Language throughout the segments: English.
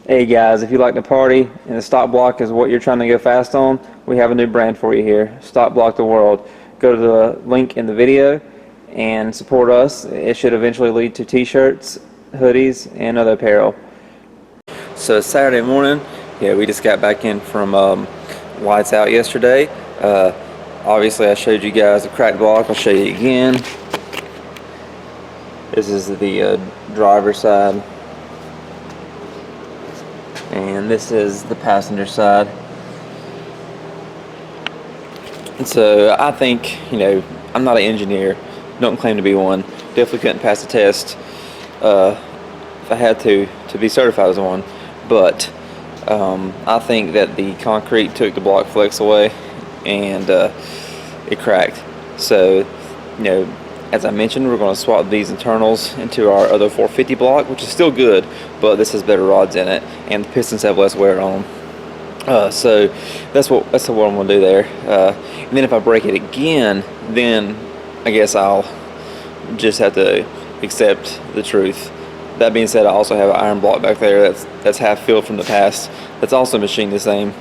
Hey guys, if you like to party and the stock block is what you're trying to go fast on, we have a new brand for you here, Stock Block the World. Go to the link in the video and support us. It should eventually lead to t-shirts, hoodies, and other apparel. So it's Saturday morning. Yeah, we just got back in from lights out yesterday. Obviously I showed you guys the cracked block. I'll show you again. This is the driver's side. And this is the passenger side. And so I think, you know, I'm not an engineer, don't claim to be one, definitely couldn't pass the test if I had to be certified as one, but I think that the concrete took the block flex away and it cracked. So, you know, as I mentioned, we're going to swap these internals into our other 450 block, which is still good, but this has better rods in it, and the pistons have less wear on them. So that's what I'm going to do there. And then if I break it again, then I guess I'll just have to accept the truth. That being said, I also have an iron block back there that's half filled from the past. That's also machined the same,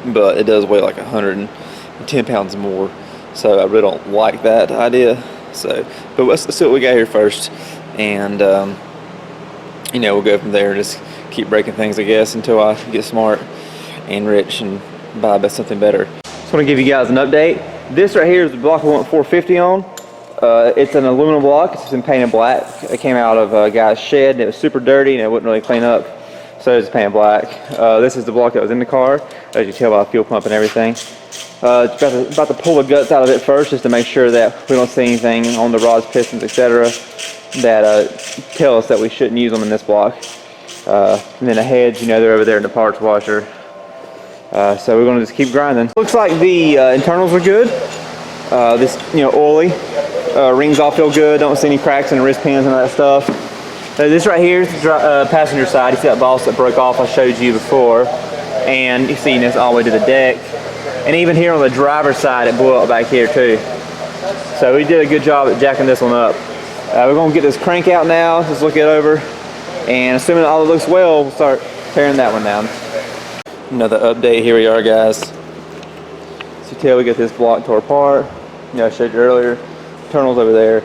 but it does weigh like 110 pounds more. So I really don't like that idea. So, but let's see what we got here first, and you know, we'll go from there. Just keep breaking things, I guess, until I get smart and rich and buy something better. Just want to give you guys an update. This right here is the block we want 450 on. It's an aluminum block. It's been painted black. It came out of a guy's shed, and it was super dirty, and it wouldn't really clean up, so it's painted black. This is the block that was in the car, as you can tell by the fuel pump and everything. About to pull the guts out of it first, just to make sure that we don't see anything on the rods, pistons, etc. that tell us that we shouldn't use them in this block. And then the heads, you know, they're over there in the parts washer. So we're going to just keep grinding. Looks like the internals are good. This, you know, oily. Rings all feel good. Don't see any cracks in the wrist pins and all that stuff. This right here is the passenger side. You see that boss that broke off I showed you before. And you see this all the way to the deck. And even here on the driver's side, it blew up back here too. So we did a good job at jacking this one up. We're going to get this crank out now, just look it over, and assuming all looks well, we'll start tearing that one down. Another update, here we are guys. So you tell we got this block tore apart. You know, I showed you earlier, internals over there.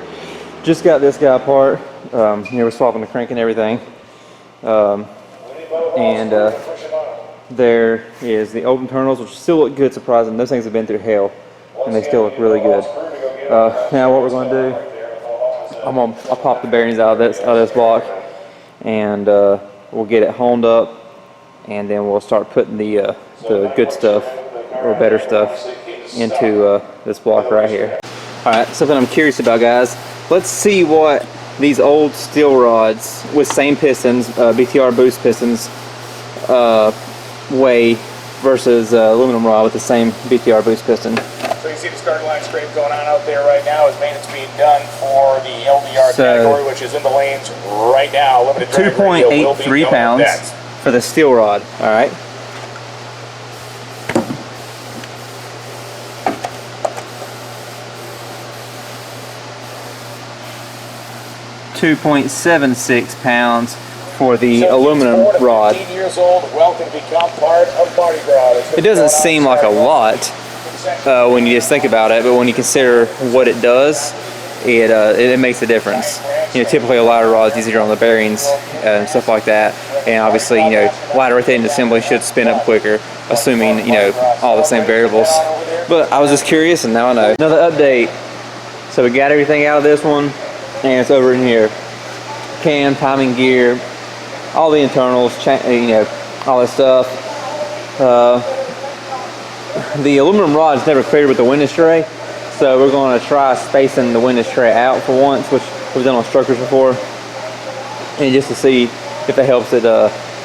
Just got this guy apart. Here we're swapping the crank and everything. There is the old internals, which still look good, surprising. Those things have been through hell, and they still look really good. Now what we're going to do, I'll pop the bearings out of this block, and we'll get it honed up, and then we'll start putting the good stuff, or better stuff, into this block right here. Alright, something I'm curious about, guys. Let's see what these old steel rods with same pistons, BTR boost pistons, weigh versus aluminum rod with the same BTR boost piston. So you see the start line scrape going on out there right now as maintenance being done for the LVR category, which is in the lanes right now. 2.83 pounds for the steel rod. All right. $2.76 pounds for the aluminum rod. Years old, welcome to become part of Party Crowd. It doesn't seem like a lot when you just think about it, but when you consider what it does, it makes a difference. You know, typically a lighter rod is easier on the bearings and stuff like that, and obviously, you know, lighter rotating assembly should spin up quicker, assuming, you know, all the same variables. But I was just curious, and now I know. Another update. So we got everything out of this one, and it's over in here. Cam, timing gear, all the internals, you know, all that stuff. The aluminum rod is never cleared with the window tray, so we're going to try spacing the window tray out for once, which we've done on structures before, and just to see if it helps it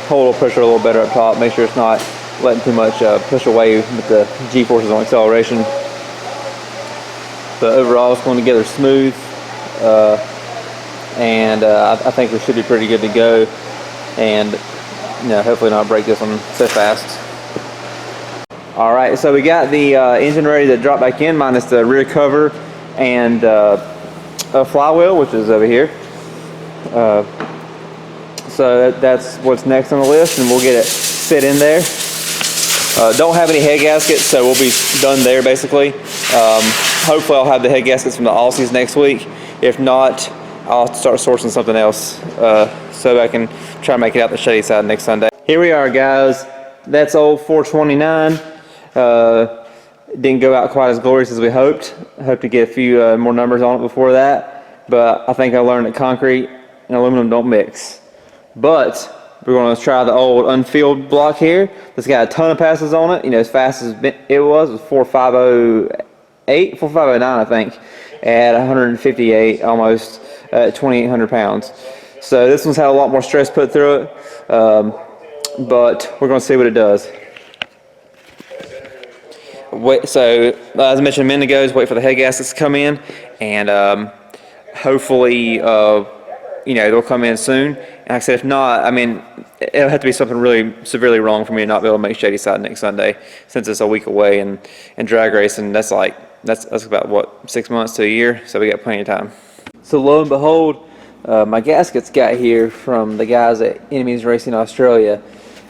hold pressure a little better up top, make sure it's not letting too much push away with the G-forces on acceleration. But overall, it's going together smooth, and I think we should be pretty good to go. And, you know, hopefully not break this one so fast. Alright, so we got the engine ready to drop back in, minus the rear cover and a flywheel, which is over here. So that's what's next on the list, and we'll get it fit in there. Don't have any head gaskets, so we'll be done there basically. Hopefully I'll have the head gaskets from the Aussies next week. If not, I'll start sourcing something else so I can try to make it out the Shady Side next Sunday. Here we are, guys. That's old 429. Didn't go out quite as glorious as we hoped. I hope to get a few more numbers on it before that, but I think I learned that concrete and aluminum don't mix. But we're going to try the old unfilled block here. It's got a ton of passes on it. You know, as fast as it was 4508, 4509, I think, at 158, almost 2,800 pounds. So this one's had a lot more stress put through it, but we're going to see what it does. So as I mentioned a minute ago, just wait for the head gaskets to come in, and hopefully you know, they'll come in soon. And like I said, if not, I mean, it'll have to be something really severely wrong for me to not be able to make Shady Side next Sunday, since it's a week away, and drag racing, that's about what, 6 months to a year, so we got plenty of time. So lo and behold, my gaskets got here from the guys at Enemies Racing Australia.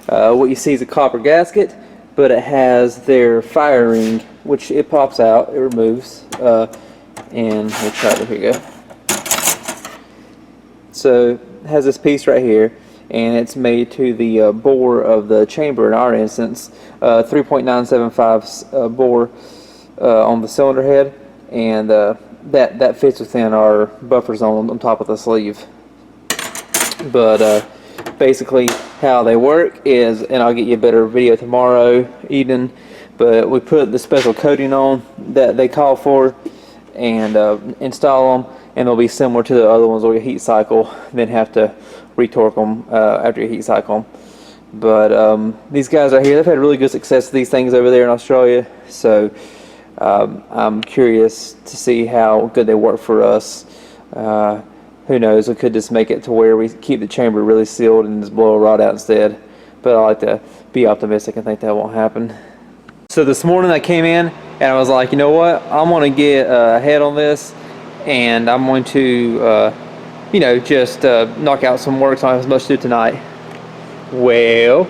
What you see is a copper gasket, but it has their fire ring, which it pops out, it removes, and we'll try it. Here you go. So it has this piece right here, and it's made to the bore of the chamber in our instance, 3.975 bore on the cylinder head, and that fits within our buffer zone on top of the sleeve. But basically how they work is, and I'll get you a better video tomorrow evening, but we put the special coating on that they call for and install them, and they'll be similar to the other ones where you heat cycle, then have to retorque them after you heat cycle them. But these guys right here, they've had really good success with these things over there in Australia, so I'm curious to see how good they work for us. Who knows, we could just make it to where we keep the chamber really sealed and just blow a rod out instead. But I like to be optimistic and think that won't happen. So this morning I came in and I was like, you know what, I'm going to get ahead on this, and I'm going to, you know, just knock out some work so I don't have as much to do tonight. Well,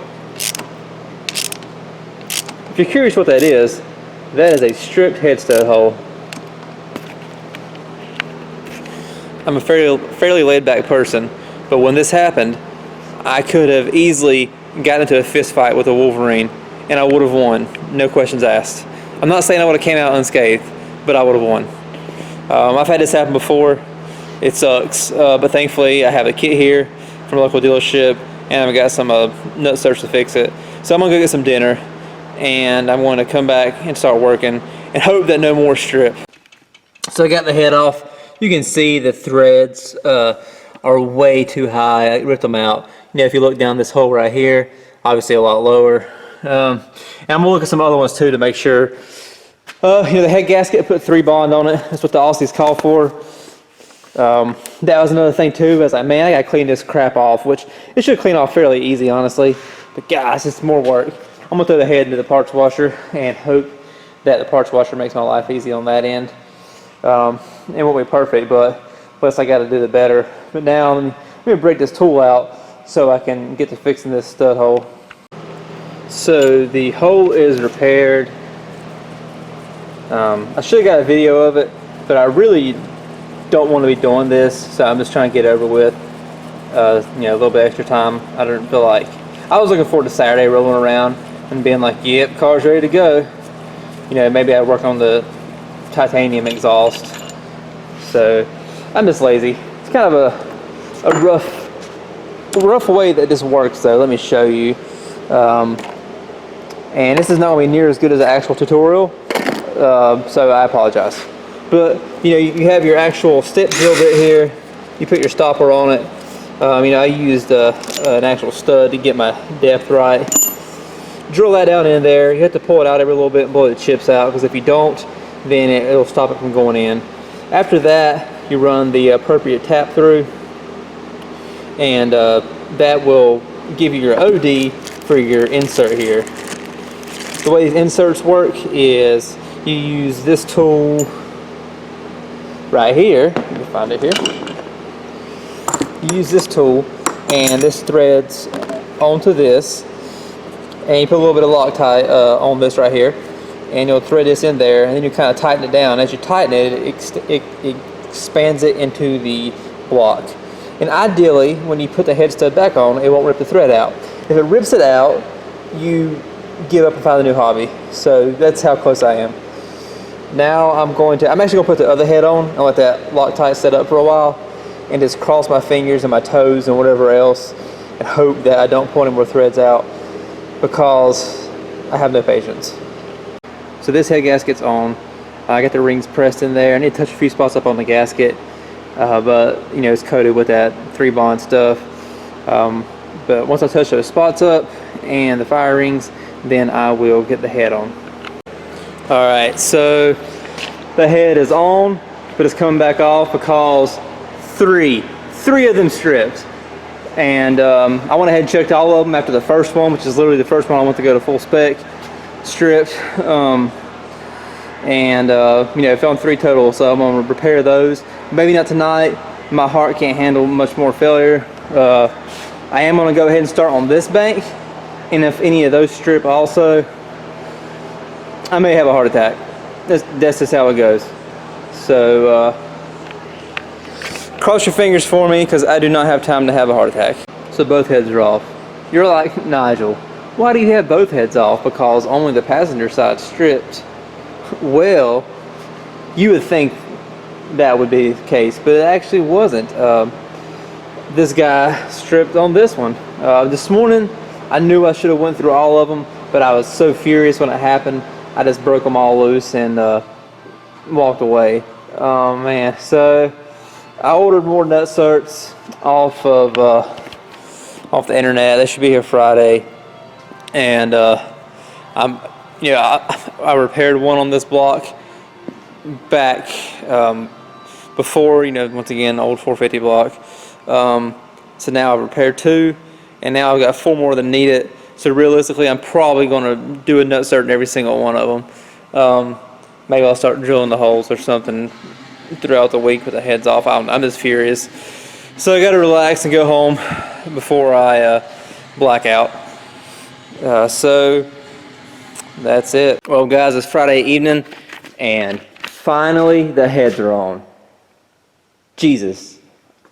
if you're curious what that is a stripped head stud hole. I'm a fairly laid-back person, but when this happened, I could have easily gotten into a fist fight with a Wolverine, and I would have won, no questions asked. I'm not saying I would have came out unscathed, but I would have won. I've had this happen before. It sucks, but thankfully I have a kit here from a local dealership, and I've got some nut search to fix it. So I'm gonna go get some dinner, and I'm going to come back and start working and hope that no more strip. So I got the head off. You can see the threads are way too high. I ripped them out. You know, if you look down this hole right here, obviously a lot lower. And I'm gonna look at some other ones too to make sure. You know, the head gasket, put 3 bond on it. That's what the Aussies call for. That was another thing too. I was like, man, I gotta clean this crap off, which it should clean off fairly easy, honestly. But gosh, it's more work. I'm gonna throw the head into the parts washer and hope that the parts washer makes my life easy on that end. It won't be perfect, but less I got to do the better. But now let me break this tool out so I can get to fixing this stud hole. So the hole is repaired. I should have got a video of it, but I really don't want to be doing this, so I'm just trying to get it over with. You know, a little bit extra time. I didn't feel like, I was looking forward to Saturday rolling around and being like, yep, car's ready to go. You know, maybe I'd work on the titanium exhaust. So I'm just lazy. It's kind of a rough way that this works though. Let me show you. And this is not going to be near as good as the actual tutorial, so I apologize. But you know, you have your actual step drill bit here. You put your stopper on it. You know, I used an actual stud to get my depth right. Drill that down in there. You have to pull it out every little bit and blow the chips out, because if you don't, then it'll stop it from going in. After that, you run the appropriate tap through, and that will give you your OD for your insert here. The way these inserts work is you use this tool right here. Let me find it here. You use this tool, and this threads onto this, and you put a little bit of Loctite on this right here, and you'll thread this in there, and then you kind of tighten it down. As you tighten it, it expands it into the block. And ideally, when you put the head stud back on, it won't rip the thread out. If it rips it out, you give up and find a new hobby. So that's how close I am. Now I'm actually going to put the other head on and let that Loctite set up for a while, and just cross my fingers and my toes and whatever else, and hope that I don't pull any more threads out, because I have no patience. So this head gasket's on. I got the rings pressed in there. I need to touch a few spots up on the gasket, but you know, it's coated with that 3-bond stuff. But once I touch those spots up and the fire rings, then I will get the head on. Alright, so the head is on, but it's coming back off because three of them stripped. And I went ahead and checked all of them after the first one, which is literally the first one I want to go to full spec, stripped. You know, found 3 total, so I'm going to repair those. Maybe not tonight. My heart can't handle much more failure. I am going to go ahead and start on this bank, and if any of those strip also, I may have a heart attack. That's just how it goes. So cross your fingers for me, because I do not have time to have a heart attack. So both heads are off. You're like, Nigel, why do you have both heads off? Because only the passenger side stripped. Well, you would think that would be the case, but it actually wasn't. This guy stripped on this one. This morning, I knew I should have went through all of them, but I was so furious when it happened, I just broke them all loose and walked away. Oh man, so I ordered more nut certs off the internet. They should be here Friday, and I repaired one on this block back before, you know, once again, old 450 block. So now I've repaired 2, and now I've got 4 more that need it. So realistically, I'm probably going to do a nut cert in every single one of them. Maybe I'll start drilling the holes or something throughout the week with the heads off. I'm just furious. So I got to relax and go home before I black out. So that's it. Well, guys, it's Friday evening, and finally the heads are on. Jesus.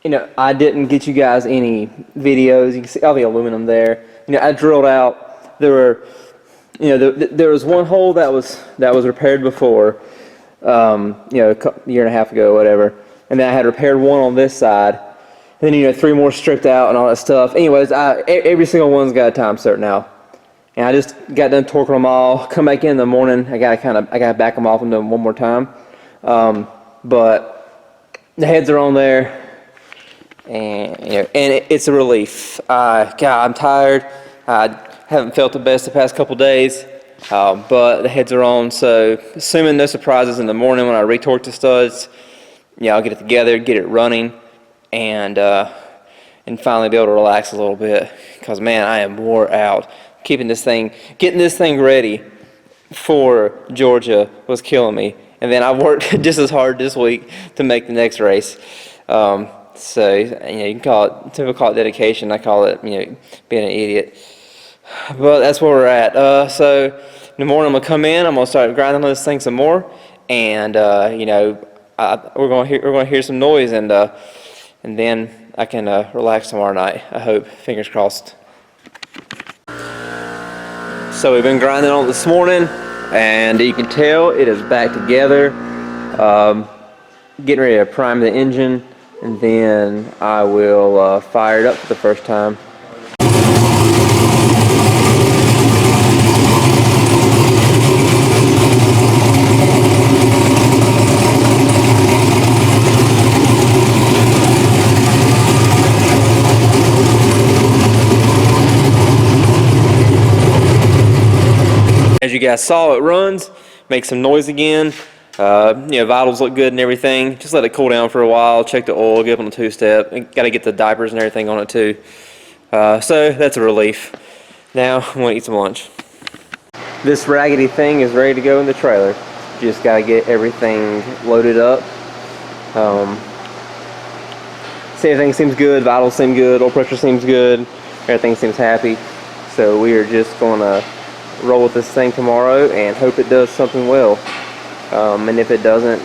You know, I didn't get you guys any videos. You can see all the aluminum there. You know, I drilled out. There were, you know, there was one hole that was repaired before, you know, a year and a half ago, or whatever. And then I had repaired one on this side. And then, you know, 3 more stripped out and all that stuff. Anyways, every single one's got a time cert now. And I just got done torquing them all. Come back in the morning. I gotta back them off and do them one more time. But the heads are on there. And you know, and it's a relief. God, I'm tired. I haven't felt the best the past couple days, but the heads are on. So, assuming no surprises in the morning when I retorque the studs, yeah, I'll get it together, get it running, and finally be able to relax a little bit. Because man, I am wore out. Getting this thing ready for Georgia was killing me, and then I worked just as hard this week to make the next race. So, you know, you can call it, some people call it dedication. I call it, you know, being an idiot. But that's where we're at. So in the morning I'm gonna come in. I'm gonna start grinding on this thing some more, and you know, we're gonna hear some noise, and then I can relax tomorrow night. I hope. Fingers crossed. So we've been grinding on it this morning, and you can tell it is back together. Getting ready to prime the engine, and then I will fire it up for the first time. As you guys saw, it runs, makes some noise again. You know, vitals look good and everything. Just let it cool down for a while. Check the oil, get up on the 2-step. Got to get the diapers and everything on it too. So that's a relief. Now I'm going to eat some lunch. This raggedy thing is ready to go in the trailer. Just got to get everything loaded up. See, everything seems good, vitals seem good, oil pressure seems good, everything seems happy. So we are just going to roll with this thing tomorrow and hope it does something well. And if it doesn't,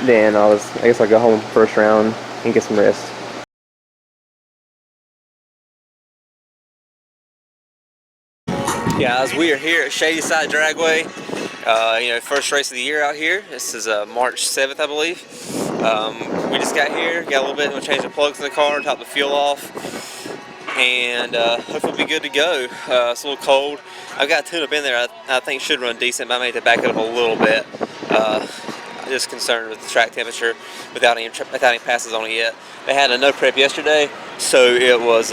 then I guess I'll go home first round and get some rest. Guys, we are here at Shady Side DragWay. First race of the year out here. This is March 7th, I believe. We just got here, got a little bit, and we'll change the plugs in the car, top the fuel off, and hopefully we'll be good to go. It's a little cold. I've got a tune-up in there I think should run decent, but I may have to back it up a little bit. I'm just concerned with the track temperature without any passes on it yet. They had a no prep yesterday, so it was,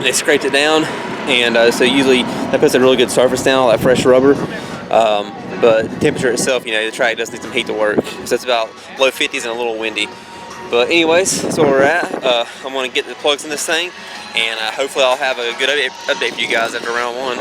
they scraped it down, and so usually that puts a really good surface down, all that fresh rubber. But the temperature itself, the track does need some heat to work. So it's about low 50s and a little windy. But anyways, that's where we're at. I'm going to get the plugs in this thing, and hopefully I'll have a good update for you guys after round one.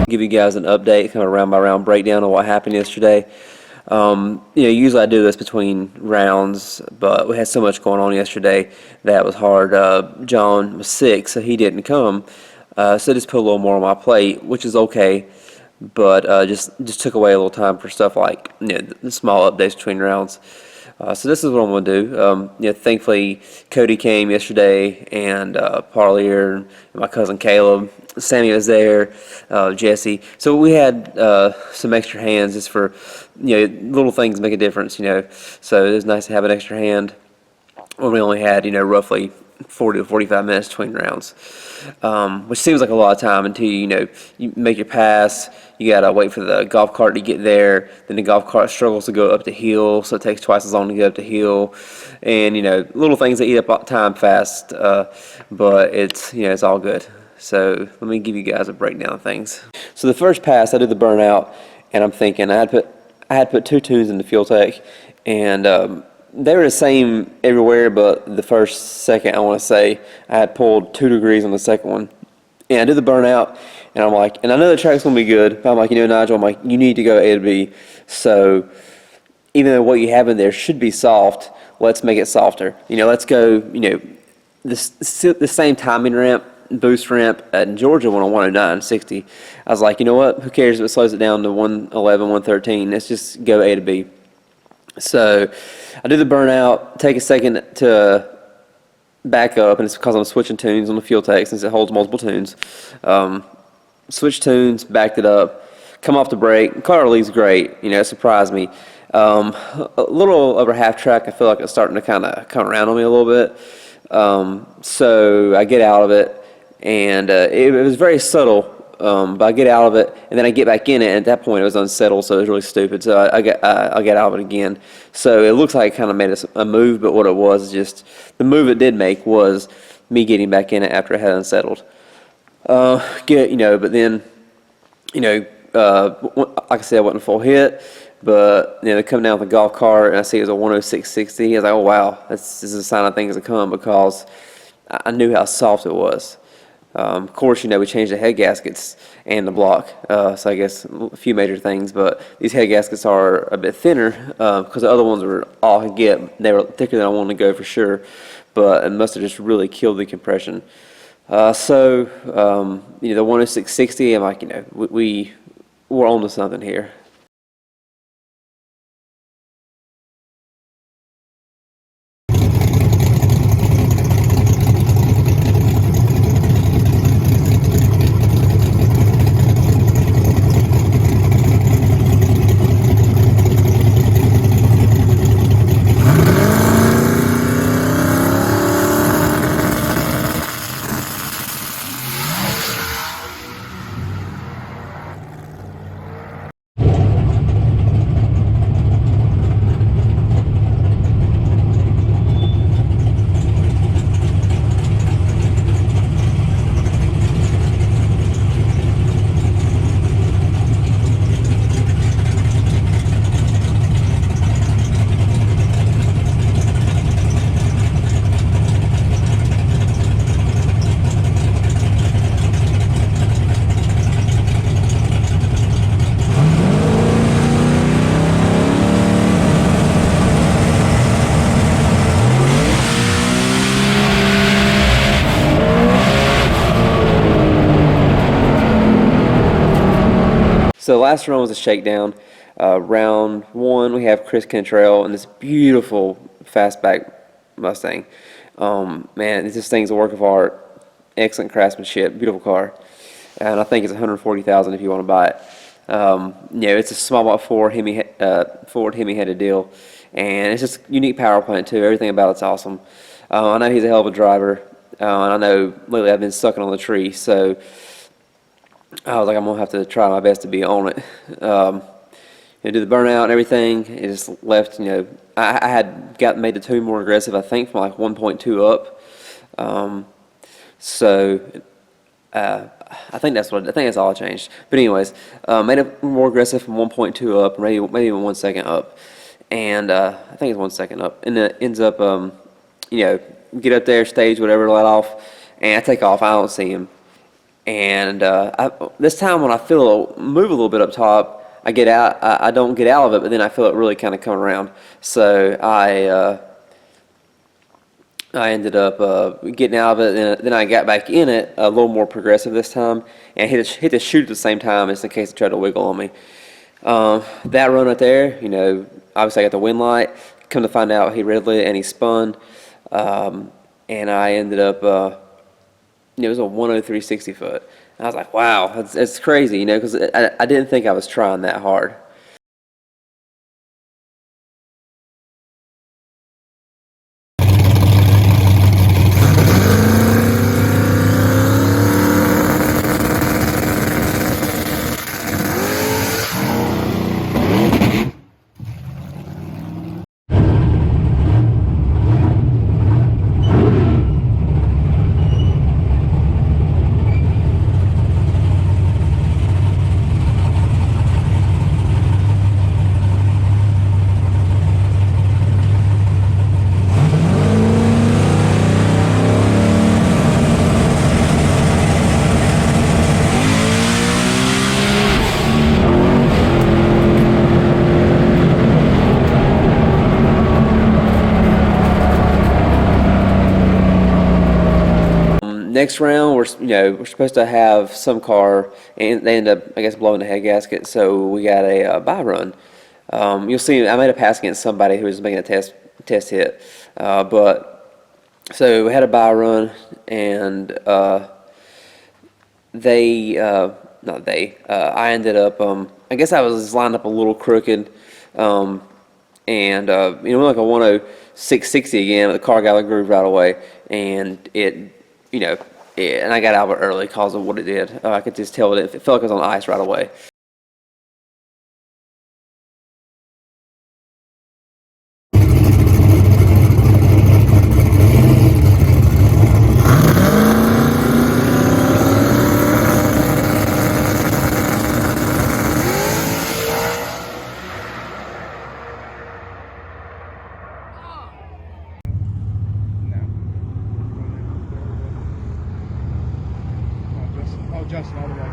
Give you guys an update, kind of round by round breakdown of what happened yesterday. Usually I do this between rounds, but we had so much going on yesterday that was hard. John was sick, so he didn't come, so just put a little more on my plate, which is okay, but just took away a little time for stuff like the small updates between rounds. So this is what I'm going to do. Thankfully, Cody came yesterday, and Parlier, and my cousin Caleb, Sammy was there, Jesse. So we had some extra hands just for, little things make a difference, So it was nice to have an extra hand when we only had, roughly 40 to 45 minutes between rounds, which seems like a lot of time until you make your pass. You gotta wait for the golf cart to get there. Then the golf cart struggles to go up the hill, so it takes twice as long to get up the hill. And little things that eat up time fast, but it's all good. So let me give you guys a breakdown of things. So the first pass, I did the burnout, and I'm thinking I had put 2 tunes in the fuel tank, and they were the same everywhere, but the first second, I want to say, I had pulled 2 degrees on the second one. And I did the burnout, and I'm like, and I know the track's going to be good, but I'm like, Nigel, I'm like, you need to go A to B. So even though what you have in there should be soft, let's make it softer. Let's go, the same timing ramp, boost ramp in Georgia went on 109.60. I was like, you know what, who cares if it slows it down to 111, 113. Let's just go A to B. So I do the burnout, take a second to back up, and it's because I'm switching tunes on the fuel tank since it holds multiple tunes. Switch tunes, backed it up, come off the brake. Car leaves great, it surprised me. A little over half track, I feel like it's starting to kind of come around on me a little bit. So I get out of it, and it was very subtle. But I get out of it, and then I get back in it, and at that point it was unsettled, so it was really stupid. So I get out of it again. So it looks like it kind of made a move, but what it was is just the move it did make was me getting back in it after it had unsettled. But then, like I said, I wasn't full hit, but they come down with the golf cart, and I see it was a 106.60. I was like, oh wow, this is a sign of things to come, because I knew how soft it was. Of course, we changed the head gaskets and the block, so I guess a few major things, but these head gaskets are a bit thinner, because the other ones were all I could get. They were thicker than I wanted to go for sure, but it must have just really killed the compression. The 106.60, I'm like, we're on to something here. So last run was a shakedown. Round 1, we have Chris Cantrell and this beautiful fastback Mustang. Man, this thing's a work of art. Excellent craftsmanship, beautiful car, and I think it's $140,000 if you want to buy it. It's a small block Ford Hemi-headed deal, and it's just unique power plant too. Everything about it's awesome. I know he's a hell of a driver, and I know lately I've been sucking on the tree, so I was like, I'm gonna have to try my best to be on it. Do the burnout and everything. It just left. I had made the tune more aggressive. I think from like 1.2 up. So I think that's all I changed. But anyways, made it more aggressive from 1.2 up, maybe even 1 second up, and I think it's 1 second up, and it ends up get up there, stage whatever, let off, and I take off. I don't see him, and this time when I feel it move a little bit up top, I get out. I don't get out of it, but then I feel it really kind of come around. So I ended up getting out of it, and then I got back in it a little more progressive this time, and hit the chute at the same time, just in case it tried to wiggle on me. That run right there, obviously I got the wind light. Come to find out, he red lit and he spun, and I ended up, it was a 103 60 foot. And I was like, wow, it's crazy, because I didn't think I was trying that hard. Next round, we're supposed to have some car, and they end up, I guess, blowing the head gasket. So we got a bye run. You'll see, I made a pass against somebody who was making a test hit, but so we had a bye run, and I ended up, I guess I was lined up a little crooked, and like a 106.60 again, but the car got a groove right away, and and I got out of it early because of what it did. I could just tell it felt like it was on ice right away. Justin, all the way.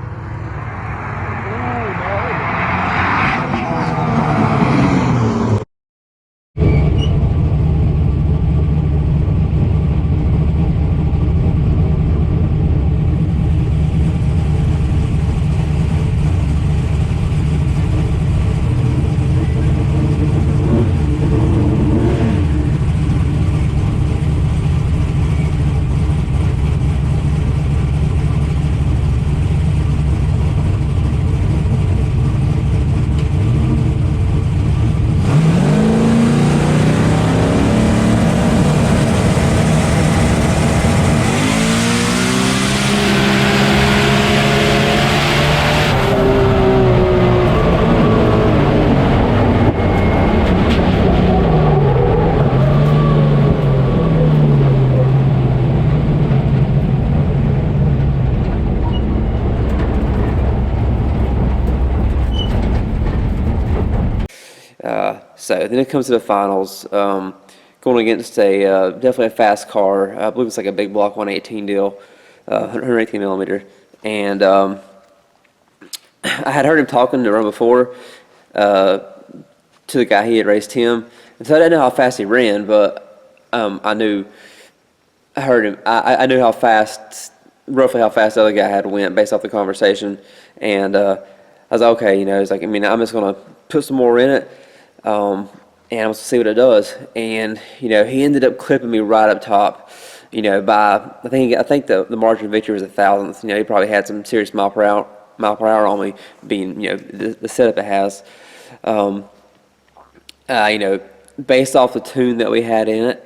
So then it comes to the finals, going against definitely a fast car. I believe it's like a big block 118 deal, 118 millimeter. And I had heard him talking the run before to the guy he had raced him, and so I didn't know how fast he ran, but I knew roughly how fast the other guy had went based off the conversation, and I was like, okay, it's like, I mean, I'm just gonna put some more in it, and I'm gonna see what it does. And he ended up clipping me right up top. By I think the margin of victory was a thousandth. He probably had some serious mile per hour on me, being the setup it has. Based off the tune that we had in it,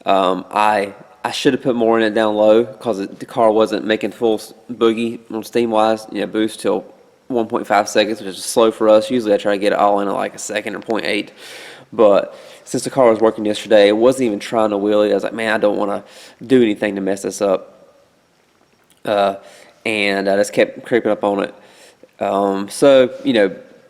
I should have put more in it down low because the car wasn't making full boogie on steam wise, boost till 1.5 seconds, which is slow for us. Usually I try to get it all in at like a second or 0.8. But since the car was working yesterday, it wasn't even trying to wheelie. I was like, man, I don't want to do anything to mess this up. And I just kept creeping up on it.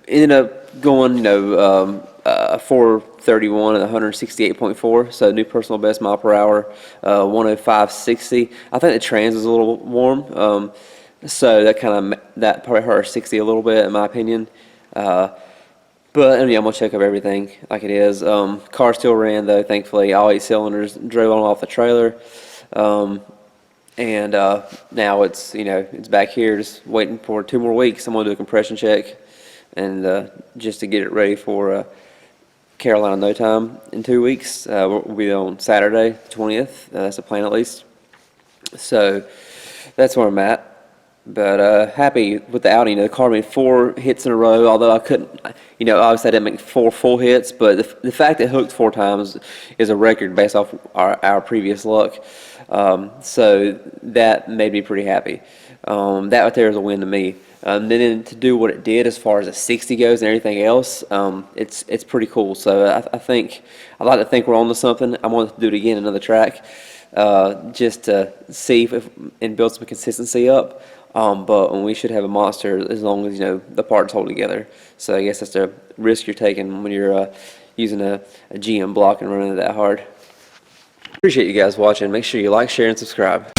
Ended up going, 431 at 168.4, so new personal best mile per hour, 105.60. I think the trans was a little warm, so that probably hurt our 60 a little bit in my opinion. But I'm gonna check up everything like it is. Car still ran though, thankfully. All 8 cylinders drove on off the trailer, and now it's back here, just waiting for 2 more weeks. I'm gonna do a compression check, and just to get it ready for Carolina no time in 2 weeks. We'll be on Saturday, 20th. That's the plan at least. So that's where I'm at. But happy with the outing. The car made 4 hits in a row, although I couldn't, obviously I didn't make 4 full hits, but the fact that it hooked 4 times is a record based off our previous luck. So that made me pretty happy. That right there is a win to me. Then to do what it did as far as a 60 goes and everything else, it's pretty cool. So I like to think we're on to something. I want to do it again another track, just to see if and build some consistency up. But we should have a monster as long as the parts hold together. So I guess that's the risk you're taking when you're using a GM block and running it that hard. Appreciate you guys watching. Make sure you like, share, and subscribe.